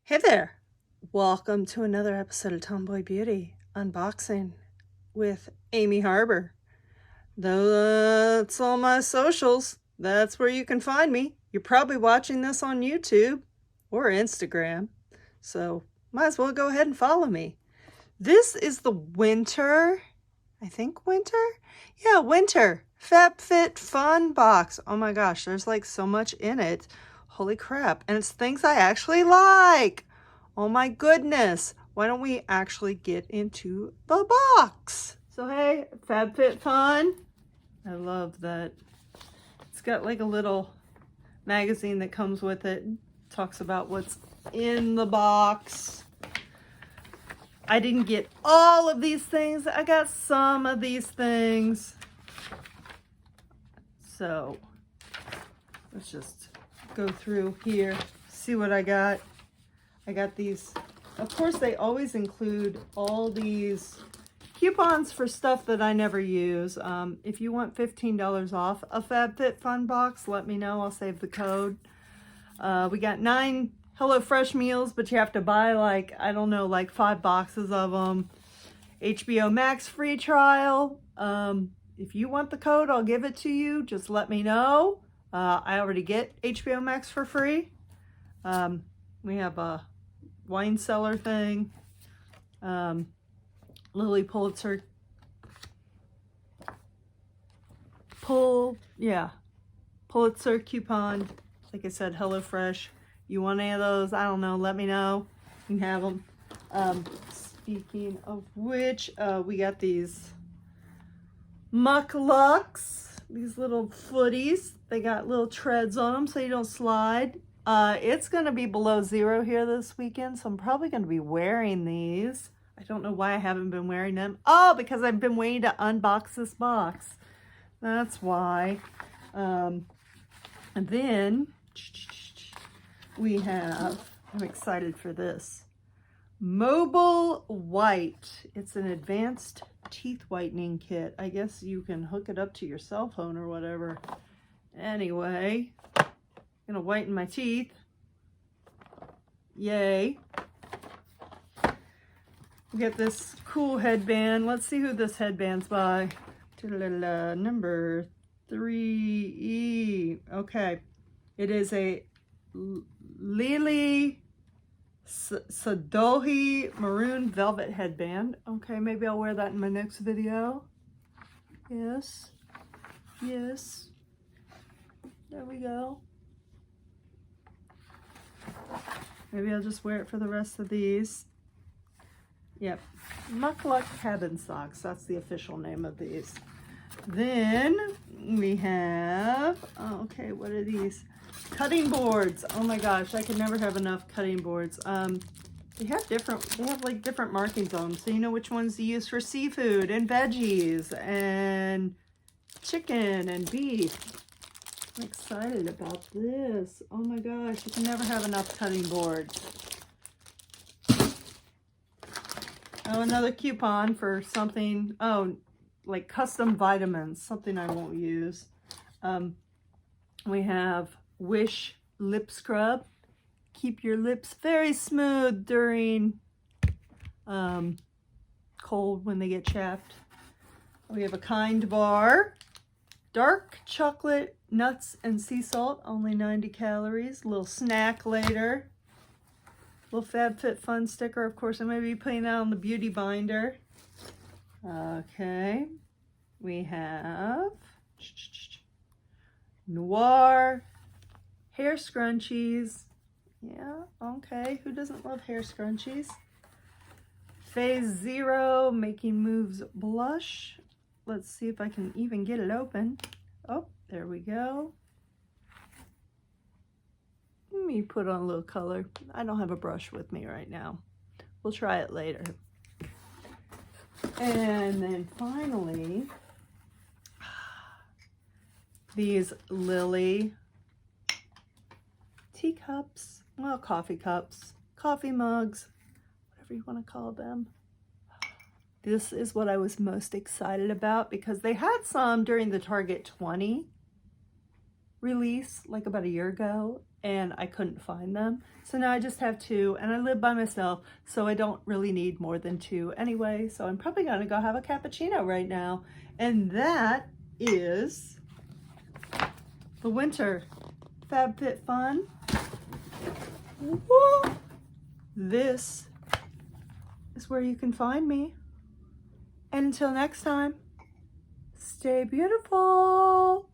Hey there! Welcome to another episode of Tomboy Beauty Unboxing with Amy Harber. That's all my socials. That's where you can find me. You're probably watching this on YouTube or Instagram, so might as well go ahead and follow me. This is the winter, winter FabFitFun box. Oh my gosh, there's like so much in it. Holy crap. And it's things I actually like. Oh my goodness. Why don't we actually get into the box? So hey, FabFitFun. I love that. It's got like a little magazine that comes with it. Talks about what's in the box. I didn't get all of these things. I got some of these things. So let's just go through here, see what I got. I got these. Of course, they always include all these coupons for stuff that I never use. If you want $15 off a FabFitFun box, let me know. I'll save the code. We got 9 HelloFresh meals, but you have to buy like, I don't know, like 5 boxes of them. HBO Max free trial. If you want the code, I'll give it to you. Just let me know. I already get HBO Max for free. We have a wine cellar thing. Lele Pulitzer. Pulitzer coupon. Like I said, HelloFresh. You want any of those? I don't know. Let me know. You can have them. Speaking of which, we got these mucklucks, these little footies. They got little treads on them so you don't slide. It's going to be below 0 here this weekend, so I'm probably going to be wearing these. I don't know why I haven't been wearing them. Oh, because I've been waiting to unbox this box. That's why. And then we have, I'm excited for this, Mobile White. It's an advanced teeth whitening kit. I guess you can hook it up to your cell phone or whatever. Anyway, I'm gonna whiten my teeth. Yay. We get this cool headband. Let's see who this headband's by. Number 3E. Okay. It is a Lele Sadoughi maroon velvet headband. Okay, maybe I'll wear that in my next video. Yes. Yes. There we go. Maybe I'll just wear it for the rest of these. Yep. Muckluck cabin socks. That's the official name of these. Then we have, oh, okay, what are these? Cutting boards. Oh my gosh, I can never have enough cutting boards. They have like different markings on them, so you know which ones to use for seafood and veggies and chicken and beef. I'm excited about this. Oh my gosh, you can never have enough cutting boards. Oh, another coupon for something, oh, like custom vitamins, something I won't use. We have Whish lip scrub. Keep your lips very smooth during cold when they get chapped. We have a Kind bar. Dark chocolate, nuts, and sea salt, only 90 calories. A little snack later. Little FabFitFun sticker. Of course, I'm going to be putting that on the beauty binder. Okay. We have Noir hair scrunchies. Yeah, okay. Who doesn't love hair scrunchies? Phase 0 Making Moves blush. Let's see if I can even get it open. Oh, there we go. Let me put on a little color. I don't have a brush with me right now. We'll try it later. And then finally, these Lele teacups, well, coffee cups, coffee mugs, whatever you want to call them. This is what I was most excited about because they had some during the Target 20 release like about a year ago, and I couldn't find them. So now I just have 2, and I live by myself, so I don't really need more than 2 anyway. So I'm probably gonna go have a cappuccino right now. And that is the winter FabFitFun. Woo! This is where you can find me. And until next time, stay beautiful.